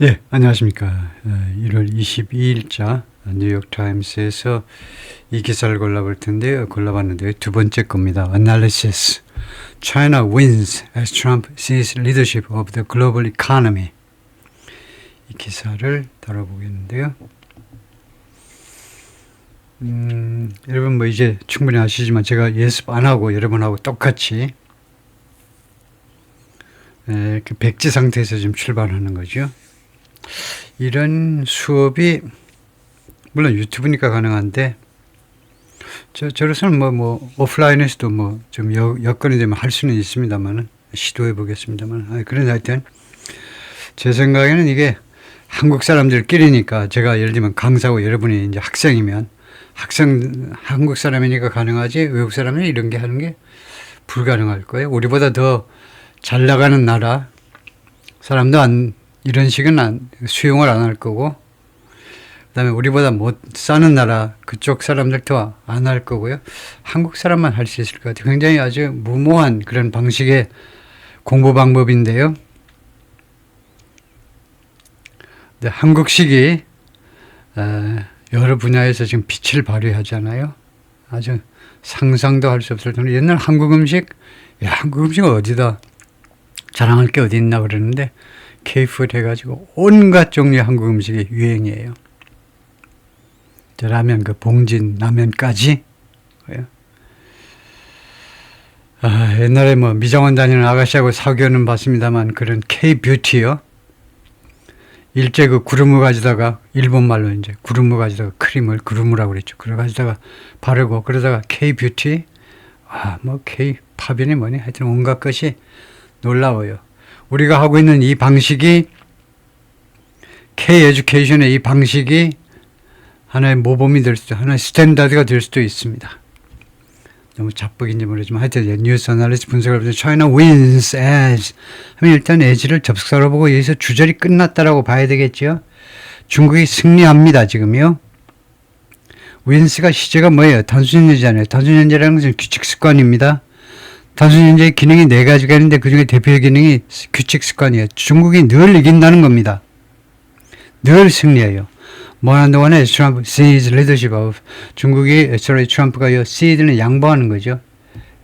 예, 안녕하십니까. 1월 22일자 뉴욕타임스에서 이 기사를 골라볼 텐데요. 골라봤는데요. 두 번째 겁니다. Analysis. China wins as Trump sees leadership of the global economy. 이 기사를 다뤄보겠는데요. 여러분 뭐 이제 충분히 아시지만 제가 예습 안 하고 여러분하고 똑같이 그 백지 상태에서 지금 출발하는 거죠. 이런 수업이 물론 유튜브니까 가능한데 저로서는 뭐 오프라인에서도 뭐 좀 여건이 되면 할 수는 있습니다만은 시도해 보겠습니다만 그런데 하여튼 제 생각에는 이게 한국 사람들끼리니까 제가 예를 들면 강사고 여러분이 이제 학생이면 한국 사람이니까 가능하지 외국 사람이 이런 게 하는 게 불가능할 거예요. 우리보다 더 잘 나가는 나라 사람도 이런 식은 수용을 안 할 거고, 그 다음에 우리보다 못 사는 나라, 그쪽 사람들도 안 할 거고요. 한국 사람만 할 수 있을 것 같아요. 굉장히 아주 무모한 그런 방식의 공부 방법인데요. 한국식이 여러 분야에서 지금 빛을 발휘하잖아요. 아주 상상도 할 수 없을 정도로 옛날 한국 음식, 한국 음식은 어디다 자랑할 게 어디 있나 그러는데 K푸드 해가지고 온갖 종류의 한국 음식이 유행이에요. 라면, 봉진 라면까지. 옛날에 뭐 미장원 다니는 아가씨하고 사귀어는 봤습니다만 그런 K뷰티요. 일제 구름을 가지다가 일본말로 이제 구름을 가지다가 크림을 구름이라고 그랬죠. 그래 가지다가 바르고 그러다가 K뷰티, 뭐 K팝이니 뭐니 하여튼 온갖 것이 놀라워요. 우리가 하고 있는 이 방식이 K-에듀케이션의 이 방식이 하나의 모범이 될 수도, 하나의 스탠다드가 될 수도 있습니다. 너무 자뻑인지 모르지만 하여튼 뉴스 애널리스트 분석을 보면 China wins as 하면 일단 as를 접속사로 보고 여기서 주절이 끝났다라고 봐야 되겠죠. 중국이 승리합니다. 지금요. wins가 시제가 뭐예요? 단순현재잖아요. 단순현재라는 것은 규칙습관입니다. 단순현재의 기능이 4가지가 있는데 그중에 대표 기능이 규칙습관이에요. 중국이 늘 이긴다는 겁니다. 늘 승리해요. 뭐 하는 동안에 트럼프 sees leadership of 중국이 트럼프가 sees는 양보하는 거죠.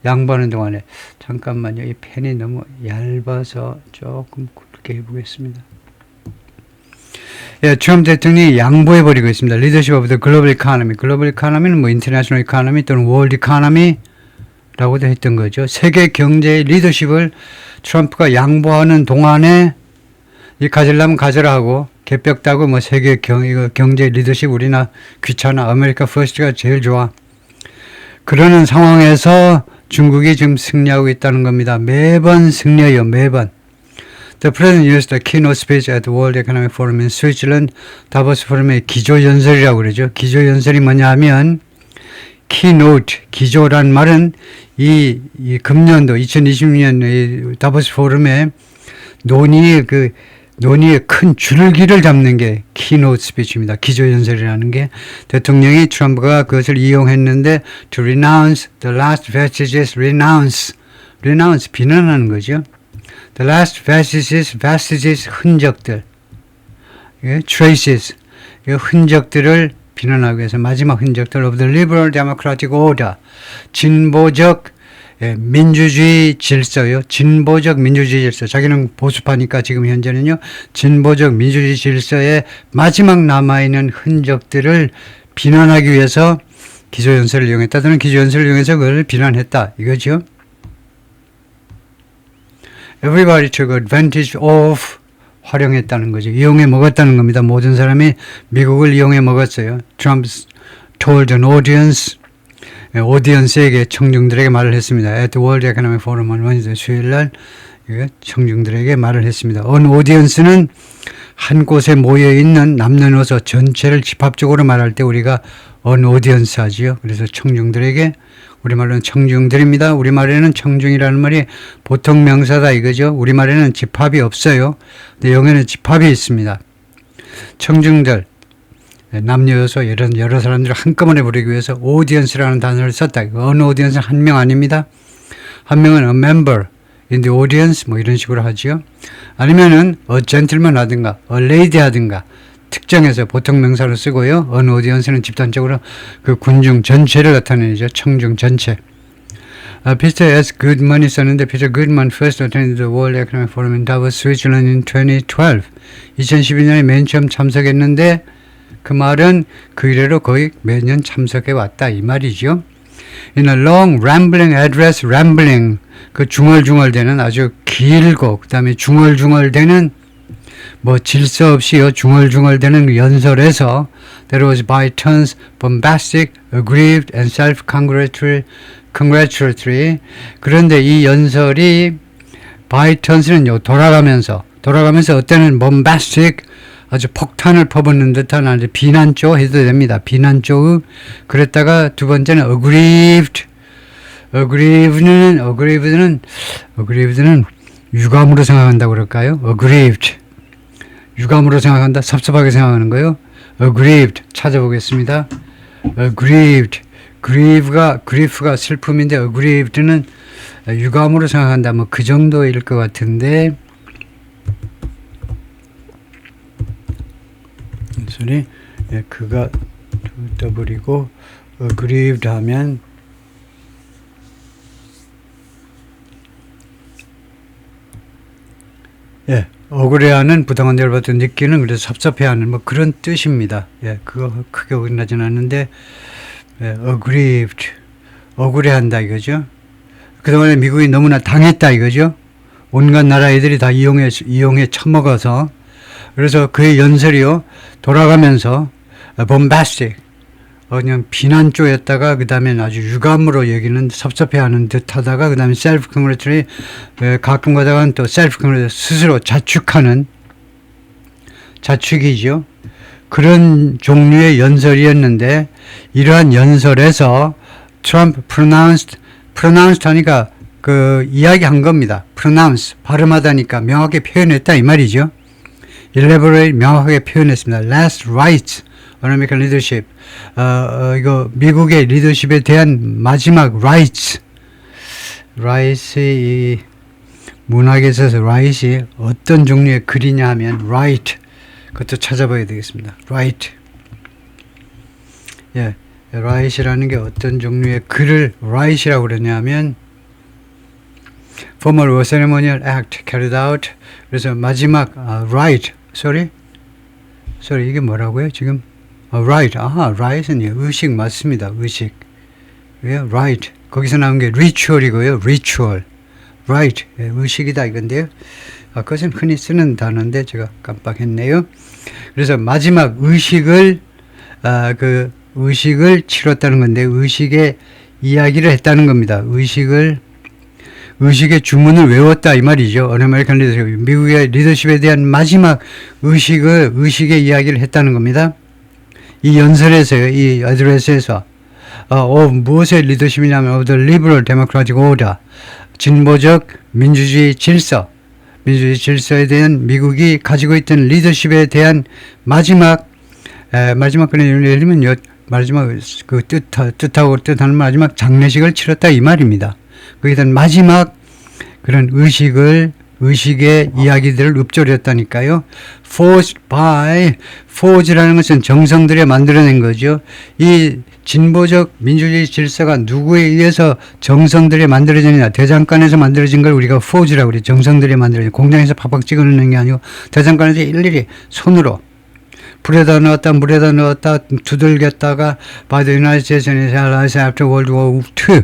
양보하는 동안에 잠깐만요. 이 펜이 너무 얇아서 조금 굵게 해보겠습니다. 트럼프 대통령이 양보해버리고 있습니다. leadership of the global economy. global economy는 뭐 international economy 또는 world economy 라고도 했던 거죠. 세계 경제의 리더십을 트럼프가 양보하는 동안에 이 가지려면 가져라 하고 개벽 따고 뭐 세계 경제 리더십 우리나 귀찮아 아메리카 퍼스트가 제일 좋아. 그러는 상황에서 중국이 지금 승리하고 있다는 겁니다. 매번 승리해요. 매번. The president used a keynote speech at the World Economic Forum in Switzerland. 다보스 포럼의 기조연설이라고 그러죠. 기조연설이 뭐냐 하면 keynote, 기조란 말은 이 금년도 2026년 다보스 포럼의 논의의 큰 줄기를 잡는 게 keynote 스피치입니다. 기조연설이라는 게 대통령이 트럼프가 그것을 이용했는데 to renounce the last vestiges, renounce 비난하는 거죠. The last vestiges 흔적들, traces 흔적들을 비난하기 위해서 마지막 흔적들 of the liberal democratic order 진보적 민주주의 질서요. 진보적 민주주의 질서. 자기는 보수파니까 지금 현재는요. 진보적 민주주의 질서의 마지막 남아있는 흔적들을 비난하기 위해서 기조연설을 이용했다. 또는 기조연설을 이용해서 그걸 비난했다. 이거죠. Everybody took advantage of 활용했다는 거죠. 이용해 먹었다는 겁니다. 모든 사람이 미국을 이용해 먹었어요. Trump told an audience, 오디언스에게 청중들에게 말을 했습니다. At the World Economic Forum on Wednesday, 수요일날 청중들에게 말을 했습니다. On audience는 한 곳에 모여 있는 남녀노소 전체를 집합적으로 말할 때 우리가 on audience 하지요. 그래서 청중들에게 우리말로는 청중들입니다. 우리말에는 청중이라는 말이 보통 명사다 이거죠. 우리말에는 집합이 없어요. 근데 영어에는 집합이 있습니다. 청중들, 남녀 여소 여러 사람들을 한꺼번에 부르기 위해서 audience라는 단어를 썼다. 어느 audience는 한 명 아닙니다. 한 명은 a member, in the audience 뭐 이런 식으로 하지요. 아니면은 a gentleman 하든가 a lady 하든가 특정해서 보통 명사로 쓰고요. an audience는 집단적으로 그 군중 전체를 나타내죠. 청중 전체. Peter S. Goodman이 썼는데 Peter Goodman first attended the World Economic Forum in Davos, Switzerland in 2012. 2012년에 맨 처음 참석했는데 그 말은 그 이래로 거의 매년 참석해 왔다 이 말이죠. In a long rambling address, rambling 그 중얼중얼대는 아주 길고 그 다음에 중얼중얼대는 뭐 질서 없이요 중얼중얼대는 연설에서 that was by turns bombastic, aggrieved and self-congratulatory. 그런데 이 연설이 by turns는요 돌아가면서 어때는 bombastic 아주 폭탄을 퍼붓는 듯한 아주 비난조 해도 됩니다. 비난조. 그랬다가 두 번째는 aggrieved는 유감으로 생각한다고 그럴까요? aggrieved. 유감으로 생각한다. 섭섭하게 생각하는 거요. aggrieved. 찾아보겠습니다. aggrieved. grief가 슬픔인데 aggrieved는 유감으로 생각한다. 뭐 그 정도일 것 같은데. 소리 그가 더블이고 aggrieved 하면 억울해하는 부당한 대우를 받은 느끼는 그래서 섭섭해하는 뭐 그런 뜻입니다. 그거 크게 어긋나진 않는데 aggrieved 억울해한다 이거죠. 그동안에 미국이 너무나 당했다 이거죠. 온갖 나라 애들이 다 이용해 처먹어서 그래서 그의 연설이요 돌아가면서 bombastic 그냥 비난조였다가 그 다음에 아주 유감으로 여기는 섭섭해하는 듯하다가 그 다음에 self-congratulatory 가끔 가다가는 또 self-congratulatory 스스로 자축이죠. 그런 종류의 연설이었는데 이러한 연설에서 트럼프 pronounced 하니까 그 이야기한 겁니다. pronounce 발음하다니까 명확하게 표현했다 이 말이죠. elaborate 명확하게 표현했습니다. last rites on American leadership. 이거 미국의 리더십에 대한 마지막 rites. 이 문학에 있어서 right이 어떤 종류의 글이냐 하면 right. 그것도 찾아봐야 되겠습니다. right. right이라는 게 어떤 종류의 글을 right이라고 그러냐면 formal or ceremonial act carried out. 그래서 마지막 right. sorry 이게 뭐라고요 지금? right. right은 의식 맞습니다. 의식. 왜요? right. 거기서 나온 게 ritual이고요. ritual. right. 의식이다 이건데요. 그것은 흔히 쓰는 단어인데 제가 깜빡했네요. 그래서 마지막 의식을 의식을 치렀다는 건데 의식의 이야기를 했다는 겁니다. 의식의 주문을 외웠다 이 말이죠. 어메리칸 리더십, 미국의 리더십에 대한 마지막 의식의 이야기를 했다는 겁니다. 이 연설에서요, 이 어드레스에서 무엇의 리더십이냐면 of the liberal democratic order, 진보적 민주주의 질서에 대한 미국이 가지고 있던 리더십에 대한 마지막 그런 예를 들면 마지막 그 뜻하는 마지막 장례식을 치렀다 이 말입니다. 거기에 대한 마지막 그런 의식의 이야기들을 읊조렸다니까요. forge라는 것은 정성들이 만들어낸 거죠. 이 진보적 민주주의 질서가 누구에 의해서 정성들이 만들어지느냐, 대장간에서 만들어진 걸 우리가 forge라고 그래요. 정성들이 만들어진, 공장에서 팍팍 찍어내는 게 아니고 대장간에서 일일이 손으로 물에다 넣었다 두들겼다가 by the United States and its allies after World War II.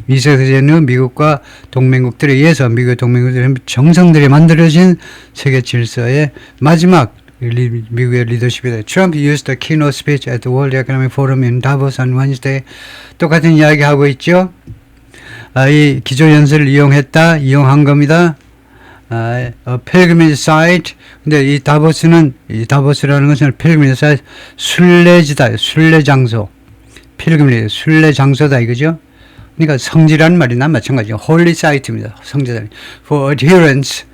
2세계대전은 미국과 동맹국들에 의해서 미국의 동맹국들의 정성들이 만들어진 세계 질서의 마지막 미국의 리더십이다. Trump used the keynote speech at the World Economic Forum in Davos on Wednesday. 똑같은 이야기 하고 있죠. 이 기조연설을 이용한 겁니다. pilgrimage site. 근데 이 다보스라는 것은 pilgrimage site, 순례지다, 순례장소. pilgrimage, 순례장소다 이거죠. 그러니까 성지라는 말이나 마찬가지죠. holy site입니다. 성지다. for adherents,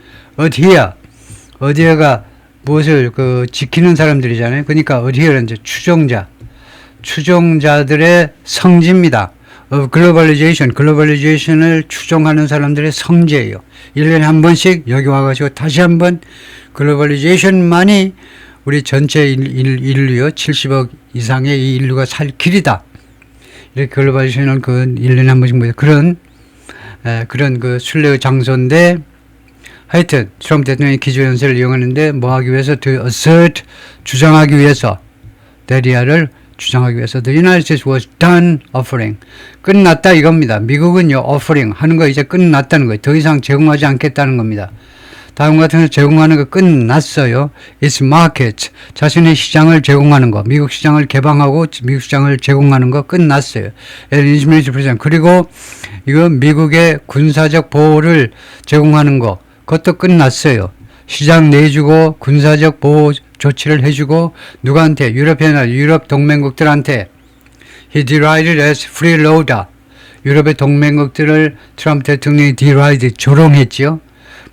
adhere가 무엇을 지키는 사람들이잖아요. 그러니까 adherents, 추종자들의 성지입니다. of globalization, 글로벌리제이션을 추종하는 사람들의 성지예요. 1년에 한 번씩 여기 와가지고 다시 한번 글로벌리제이션만이 우리 전체 인류요 70억 이상의 이 인류가 살 길이다. 이렇게 글로벌리제이션은 그 1년에 한 번씩 그런 그 순례의 장소인데 하여튼 트럼프 대통령이 기조연설을 이용하는데 뭐 하기 위해서 to assert 주장하기 위해서 대리아를 주장하기 위해서 the United States was done offering 끝났다 이겁니다. 미국은요 offering 하는 거 이제 끝났다는 거예요. 더 이상 제공하지 않겠다는 겁니다. 다음 같은 경우 제공하는 거 끝났어요. Its market 자신의 시장을 제공하는 거 미국 시장을 개방하고 미국 시장을 제공하는 거 끝났어요. 그리고 이거 미국의 군사적 보호를 제공하는 거 그것도 끝났어요. 시장 내주고 군사적 보호 조치를 해주고 누구한테 유럽 동맹국들한테 he derided as freeloader 유럽의 동맹국들을 트럼프 대통령이 deride 조롱했지요.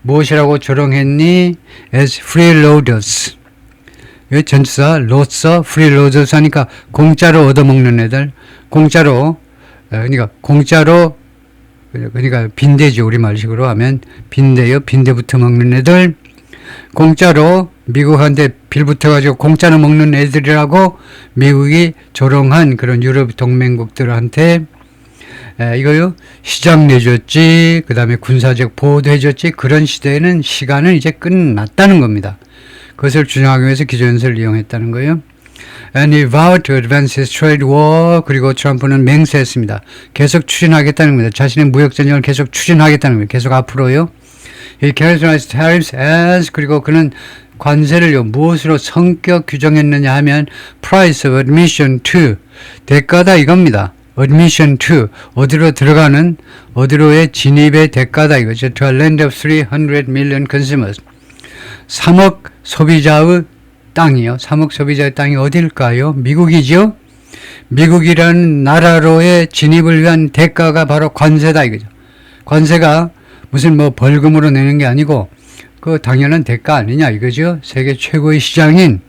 무엇이라고 조롱했니? as freeloaders 전치사 로서 freeloaders 하니까 공짜로 얻어먹는 애들 공짜로 그러니까 빈대죠. 우리말식으로 하면 빈대요. 빈대부터 먹는 애들 공짜로 미국한테 빌붙어가지고 공짜로 먹는 애들이라고 미국이 조롱한 그런 유럽 동맹국들한테 이거요 시장 내줬지 그 다음에 군사적 보호도 해줬지 그런 시대에는 시간은 이제 끝났다는 겁니다. 그것을 주장하기 위해서 기조연설을 이용했다는 거예요. And he vowed to advance his trade war. 그리고 트럼프는 맹세했습니다. 계속 추진하겠다는 겁니다. 자신의 무역전쟁을 계속 추진하겠다는 거예요. 계속 앞으로요. He characterized tariffs as 그리고 그는 관세를요 무엇으로 성격 규정했느냐 하면 price of admission to 대가다 이겁니다. admission to 어디로 들어가는 어디로의 진입의 대가다 이거죠. To a land of 300 million consumers 3억 소비자의 땅이요. 3억 소비자의 땅이 어딜까요? 미국이죠. 미국이라는 나라로의 진입을 위한 대가가 바로 관세다 이거죠. 관세가 무슨 뭐 벌금으로 내는 게 아니고 그 당연한 대가 아니냐 이거죠. 세계 최고의 시장인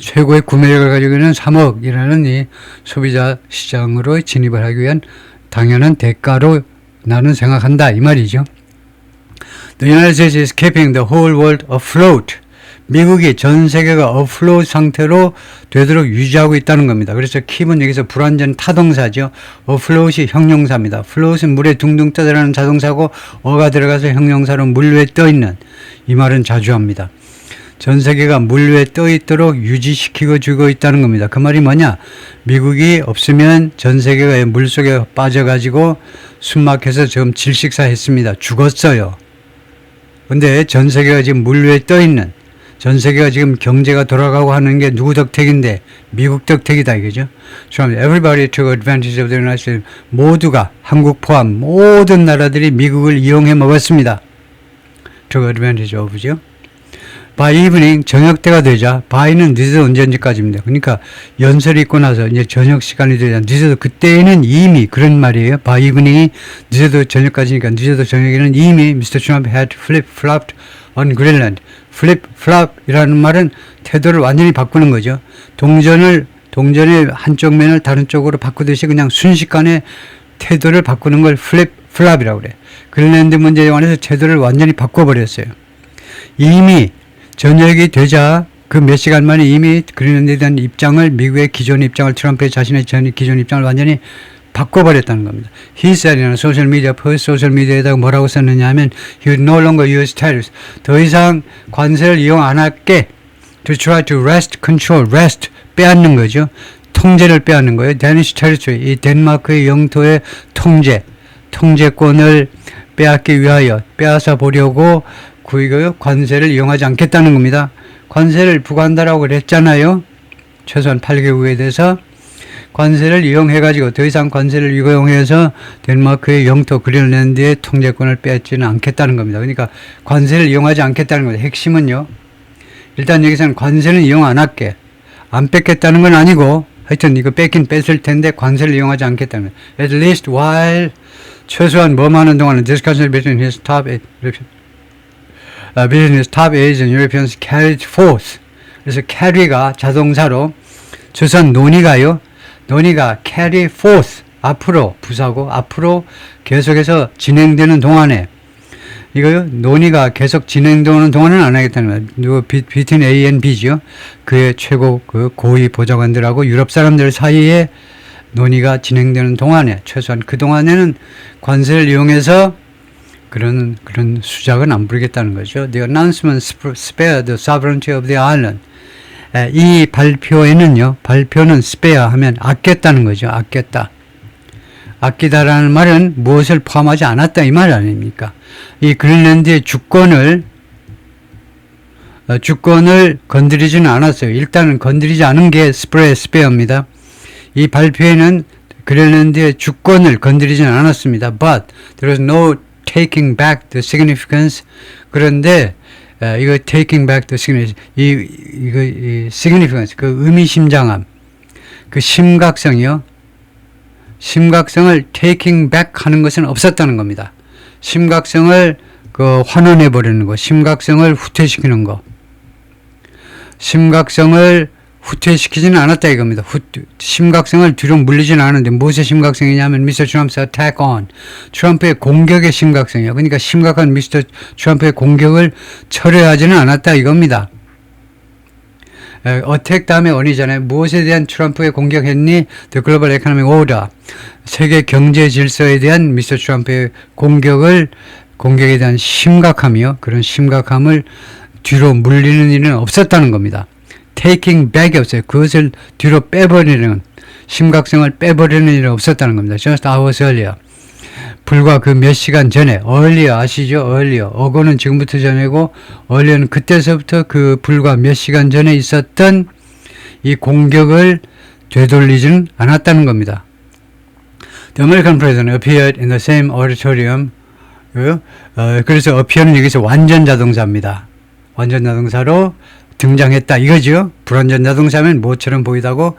최고의 구매력을 가지고 있는 3억이라는 이 소비자 시장으로 진입을 하기 위한 당연한 대가로 나는 생각한다 이 말이죠. The United States is keeping the whole world afloat. 미국이 전 세계가 afloat 상태로 되도록 유지하고 있다는 겁니다. 그래서 keep은 여기서 불완전 타동사죠. afloat이 형용사입니다. float은 물에 둥둥 떠다니는 자동사고 어가 들어가서 형용사로 물 위에 떠있는 이 말은 자주 합니다. 전 세계가 물 위에 떠 있도록 유지시키고 주고 있다는 겁니다. 그 말이 뭐냐? 미국이 없으면 전 세계가 물 속에 빠져가지고 숨막혀서 지금 질식사했습니다. 죽었어요. 근데 전 세계가 지금 물 위에 떠 있는 전 세계가 지금 경제가 돌아가고 하는 게 누구 덕택인데 미국 덕택이다 이거죠. So everybody took advantage of the United States. 모두가 한국 포함 모든 나라들이 미국을 이용해 먹었습니다. took advantage of죠. By evening 저녁 때가 되자 by는 늦어도 언제까지입니다. 그러니까 연설이 있고 나서 이제 저녁 시간이 되자 늦어도 그때는 이미 그런 말이에요. By evening이 늦어도 저녁까지니까 늦어도 저녁에는 이미 Mr. Trump had flip-flopped on Greenland. flip-flop이라는 말은 태도를 완전히 바꾸는 거죠. 동전의 한쪽 면을 다른 쪽으로 바꾸듯이 그냥 순식간에 태도를 바꾸는 걸 flip-flop이라고 그래요. 그린랜드 문제에 관해서 태도를 완전히 바꿔버렸어요. 이미 저녁이 되자 그 몇 시간 만에 이미 그린랜드에 대한 입장을 미국의 기존 입장을 트럼프의 자신의 기존 입장을 완전히 바꿔버렸다는 겁니다. He said in a social media post, 소셜미디어에다가 뭐라고 썼느냐 하면 he would no longer use tariffs. 더 이상 관세를 이용 안 할게. To try to wrest control, wrest 빼앗는 거죠. 통제를 빼앗는 거예요. Danish territory, 이 덴마크의 영토의 통제권을 빼앗기 위하여 빼앗아 보려고 그 관세를 이용하지 않겠다는 겁니다. 관세를 부과한다라고 그랬잖아요. 최소한 8개국에 대해서 관세를 이용해가지고 더 이상 관세를 이용해서 덴마크의 영토 그린랜드의 통제권을 빼앗지는 않겠다는 겁니다. 그러니까 관세를 이용하지 않겠다는 겁니다. 핵심은요. 일단 여기서는 관세는 이용 안 할게. 안 뺏겠다는 건 아니고 하여튼 이거 뺏긴 뺏을 텐데 관세를 이용하지 않겠다는 겁니다. At least while 최소한 뭐하는 동안은 discussion between his top Asian Europeans carried forth. 그래서 carry가 자동사로 최소한 논의가 carry forth 앞으로 계속해서 진행되는 동안에 이거요, 논의가 계속 진행되는 동안은 안 하겠다는 거예요. between A and B죠. 그의 최고 그 고위 보좌관들하고 유럽 사람들 사이에 논의가 진행되는 동안에, 최소한 그 동안에는 관세를 이용해서 그런 수작은 안 부리겠다는 거죠. The announcement spare the sovereignty of the island. 이 발표는 spare 하면 아꼈다는 거죠. 아끼다라는 말은 무엇을 포함하지 않았다 이 말 아닙니까? 이 그린란드의 주권을 건드리지는 않았어요. 일단은 건드리지 않은 게 스페어입니다. 이 발표에는 그린란드의 주권을 건드리지는 않았습니다. But there was no taking back the significance. 그런데 이거 taking back the significance, 이 significance, 그 의미심장함, 그 심각성이요. 심각성을 taking back 하는 것은 없었다는 겁니다. 심각성을 환원해 버리는 거, 심각성을 후퇴시키는 거. 심각성을 후퇴시키지는 않았다 이겁니다. 심각성을 뒤로 물리지는 않았는데 무엇의 심각성이냐면 미스터 트럼프's attack on. 트럼프의 공격의 심각성이요. 그러니까 심각한 미스터 트럼프의 공격을 철회하지는 않았다 이겁니다. 어택 다음에 on이잖아요. 무엇에 대한 트럼프의 공격했니? The Global Economic Order. 세계 경제 질서에 대한 미스터 트럼프의 공격에 대한 심각함이요. 그런 심각함을 뒤로 물리는 일은 없었다는 겁니다. Taking back이 없어요. 그것을 뒤로 빼버리는, 심각성을 빼버리는 일은 없었다는 겁니다. Just hours earlier. 불과 그 몇 시간 전에, earlier 아시죠? earlier. 어거는 지금부터 전이고, earlier는 그때서부터 그 불과 몇 시간 전에 있었던 이 공격을 되돌리지는 않았다는 겁니다. The American president appeared in the same auditorium. 그래서 appear는 여기서 완전 자동사입니다. 완전 자동사로 등장했다 이거죠. 불완전 자동사면 뭐처럼 보이다고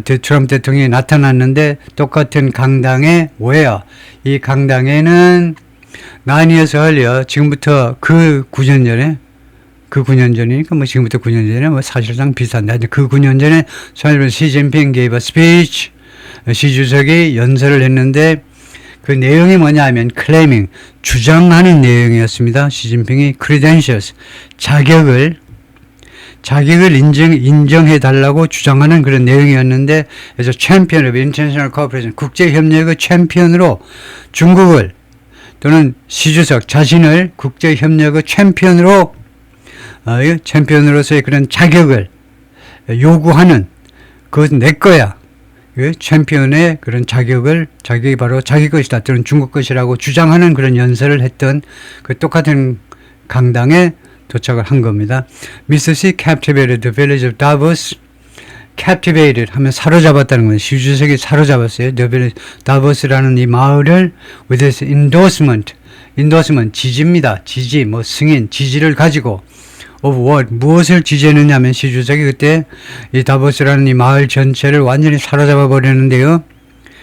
트럼프 대통령이 나타났는데 똑같은 강당에 where 이 강당에는 9 years earlier 지금부터 그 9년 전이니까 뭐 지금부터 9년 전에 뭐 사실상 비슷한데 그 9년 전에 시진핑 gave a speech. 시 주석이 연설을 했는데 그 내용이 뭐냐 하면 claiming 주장하는 내용이었습니다. 시진핑이 credentials 자격을 인정해 달라고 주장하는 그런 내용이었는데, 그래서 챔피언 오브 인터내셔널 코퍼레이션 국제협력의 챔피언으로 중국을 또는 시주석 자신을 국제협력의 챔피언으로서의 그런 자격을 요구하는, 그것은 내 거야. 챔피언의 그런 자격이 바로 자기 것이다 또는 중국 것이라고 주장하는 그런 연설을 했던 그 똑같은 강당에 도착을 한 겁니다. Mr. C captivated the village of Davos. captivated 하면 사로잡았다는 거예요. 시주석이 사로잡았어요. The village, Davos라는 이 마을을 with his endorsement 지지입니다. 지지, 뭐 승인, 지지를 가지고 of what, 무엇을 지지했느냐 하면 시주석이 그때 이 다보스라는 이 마을 전체를 완전히 사로잡아 버렸는데요.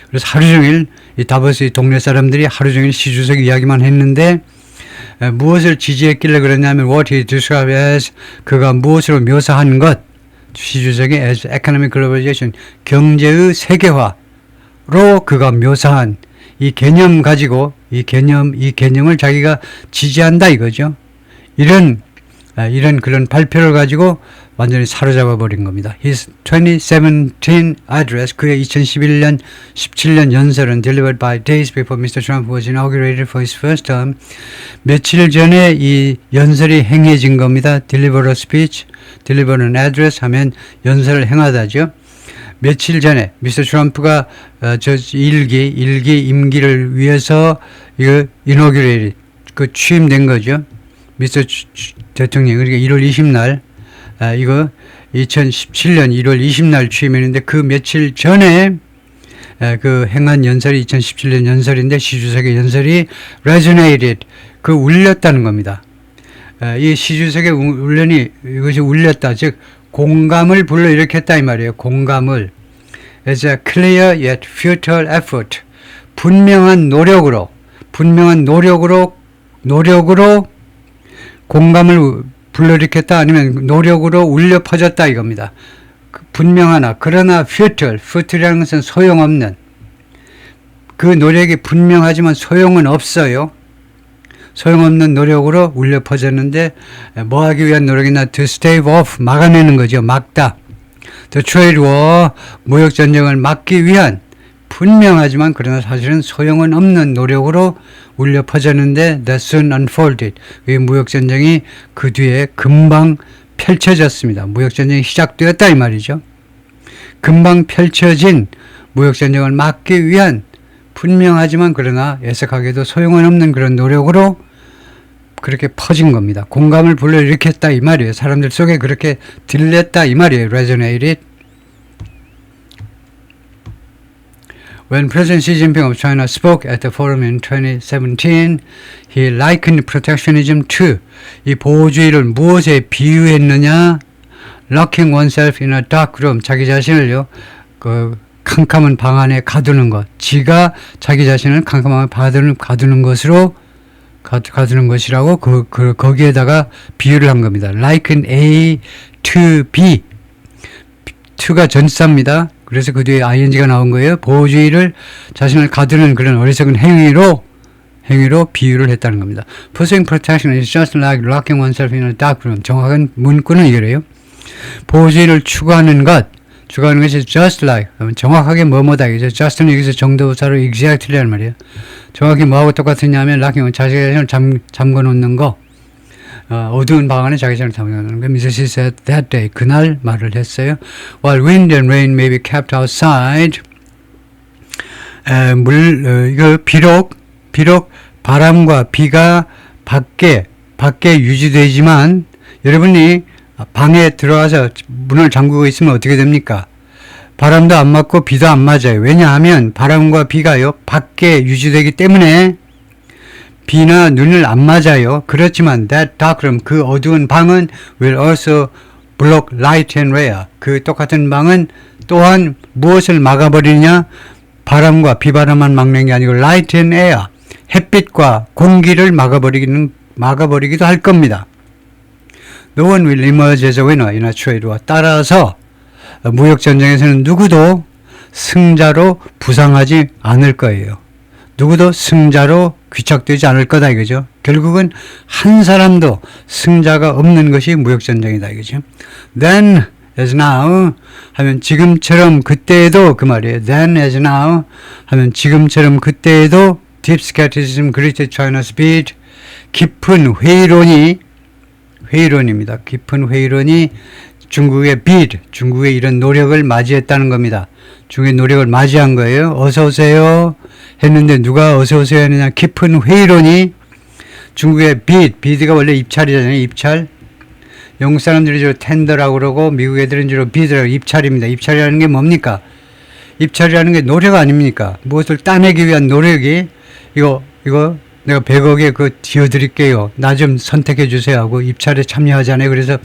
그래서 하루 종일 이 다보스 동네 사람들이 하루 종일 시주석 이야기만 했는데 무엇을 지지했길래 그러냐면 what he described as 그가 무엇으로 묘사한 것 시주석이 as economic globalization 경제의 세계화로 그가 묘사한 이 개념 가지고 이 개념을 자기가 지지한다 이거죠. 이런 그런 발표를 가지고 완전히 사로잡아 버린 겁니다. His 2017 address, 그의 2011년 17년 연설은 delivered by days before Mr. Trump was inaugurated for his first term. 며칠 전에 이 연설이 행해진 겁니다. Deliver a speech, deliver an address 하면 연설을 행하다죠. 며칠 전에 미스터 트럼프가 임기를 위해서 이거 inaugurated 그 취임된 거죠. 미스터 대통령, 그러니까 1월 20날, 이거 2017년 1월 20날 취임했는데 그 며칠 전에 그 행한 연설이 2017년 연설인데 시주석의 연설이 resonated, 그 울렸다는 겁니다. 이 시주석의 울련이 이것이 울렸다, 즉 공감을 불러일으켰다 이 말이에요. 공감을. As a clear yet futile effort, 분명한 노력으로 공감을 불러일으켰다 아니면 노력으로 울려 퍼졌다 이겁니다. 분명하나 그러나 futile, futile이라는 것은 소용없는 그 노력이 분명하지만 소용은 없어요. 소용없는 노력으로 울려 퍼졌는데 뭐 하기 위한 노력이나 to stave off 막아내는 거죠. 막다. The trade war 무역전쟁을 막기 위한 분명하지만 그러나 사실은 소용은 없는 노력으로 울려 퍼졌는데 that soon unfolded. 이 무역전쟁이 그 뒤에 금방 펼쳐졌습니다. 무역전쟁이 시작되었다 이 말이죠. 금방 펼쳐진 무역전쟁을 막기 위한 분명하지만 그러나 애석하게도 소용은 없는 그런 노력으로 그렇게 퍼진 겁니다. 공감을 불러일으켰다 이 말이에요. 사람들 속에 그렇게 들렸다 이 말이에요. resonated. When President Xi Jinping of China spoke at the forum in 2017, he likened protectionism to 이 보호주의를 무엇에 비유했느냐? Locking oneself in a dark room. 자기 자신을요, 그 캄캄한 방 안에 가두는 것. 지가 자기 자신을 캄캄한 가두는 것으로 가두는 것이라고 거기에다가 비유를 한 겁니다. Liken A to B. to가 전치사입니다. 그래서 그 뒤에 ing가 나온 거예요. 보호주의를 자신을 가두는 그런 어리석은 행위로 비유를 했다는 겁니다. Pursuing protection is just like locking oneself in a dark room. 정확한 문구는 이거래요. 보호주의를 추구하는 것이 just like, 정확하게 뭐뭐다. just는 여기서 정도부사로 exactly라는 말이에요. 정확히 뭐하고 똑같으냐 하면 locking, 자기 자신을 잠궈놓는 거, 어두운 방 안에 자기 자신을 잠궈놓는 거. Mrs. She said that day, 그날 말을 했어요. While wind and rain may be kept outside, 이거 비록 바람과 비가 밖에 유지되지만 여러분이 방에 들어와서 문을 잠그고 있으면 어떻게 됩니까? 바람도 안 맞고 비도 안 맞아요. 왜냐하면 바람과 비가요 밖에 유지되기 때문에 비나 눈을 안 맞아요. 그렇지만 that dark room, 그 어두운 방은 will also block light and air. 그 똑같은 방은 또한 무엇을 막아버리냐? 바람과 비바람만 막는 게 아니고 light and air, 햇빛과 공기를 막아버리기도 할 겁니다. No one will emerge as a winner in a trade war. 따라서 무역전쟁에서는 누구도 승자로 부상하지 않을 거예요. 누구도 승자로 귀착되지 않을 거다 이거죠. 결국은 한 사람도 승자가 없는 것이 무역전쟁이다 이거죠. Then as now 하면 지금처럼 그때에도 그 말이에요. Then as now 하면 지금처럼 그때에도 deep skepticism greeted China's bid. 깊은 회의론입니다. 깊은 회의론이 중국의 bid, 중국의 이런 노력을 맞이했다는 겁니다. 중국의 노력을 맞이한 거예요. 어서 오세요 했는데 누가 어서 오세요 했느냐. 깊은 회의론이 중국의 bid가 원래 입찰이잖아요. 입찰. 영국 사람들이 주로 텐더라고 그러고 미국 애들은 주로 bid라고 입찰입니다. 입찰이라는 게 뭡니까? 입찰이라는 게 노력 아닙니까? 무엇을 따내기 위한 노력이 이거 내가 100억에 지어드릴게요. 나 좀 선택해 주세요 하고 입찰에 참여하잖아요. 그래서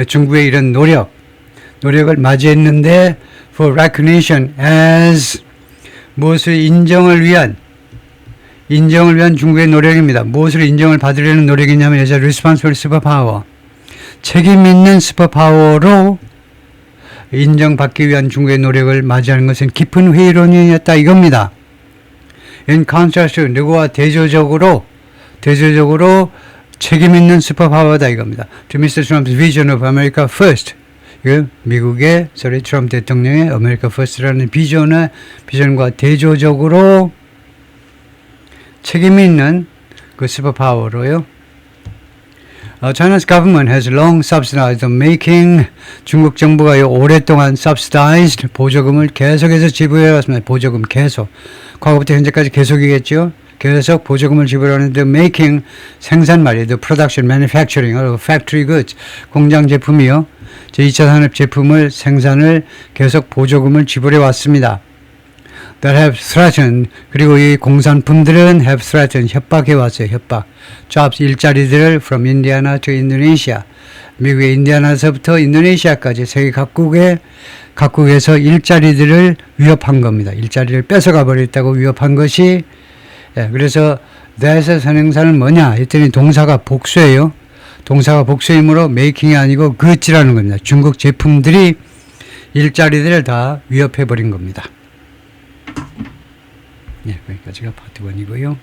중국의 이런 노력을 맞이했는데 for recognition as 무엇을 인정을 위한 중국의 노력입니다. 무엇을 인정을 받으려는 노력이냐면 as a responsible superpower, 책임 있는 슈퍼파워로 인정받기 위한 중국의 노력을 맞이하는 것은 깊은 회의론이었다 이겁니다. In contrast, 누구와 대조적으로 책임 있는 슈퍼파워다 이겁니다. To Mr. Trump's vision of America First. 미국의 트럼프 대통령의 America First라는 비전과 대조적으로 책임 있는 그 슈퍼파워로요. China's government has long subsidized the making. 중국 정부가 오랫동안 subsidized 보조금을 계속해서 지불해 왔습니다. 보조금 계속. 과거부터 현재까지 계속이겠죠. 계속 보조금을 지불하는데 making 생산 말이에요. The production, manufacturing, factory goods 공장 제품이요. 제2차 산업 제품을 생산을 계속 보조금을 지불해 왔습니다. That have threatened, 그리고 이 공산품들은 have threatened, 협박해 왔어요. 협박. Jobs, 일자리들을 from Indiana to Indonesia. 미국의 인디아나에서부터 인도네시아까지 세계 각국에서 일자리들을 위협한 겁니다. 일자리를 뺏어가 버렸다고 위협한 것이, 그래서 that의 선행사는 뭐냐 했더니 동사가 복수예요. 동사가 복수이므로 making이 아니고 goods라는 겁니다. 중국 제품들이 일자리들을 다 위협해 버린 겁니다. 네, 여기까지가 파트 1이고요.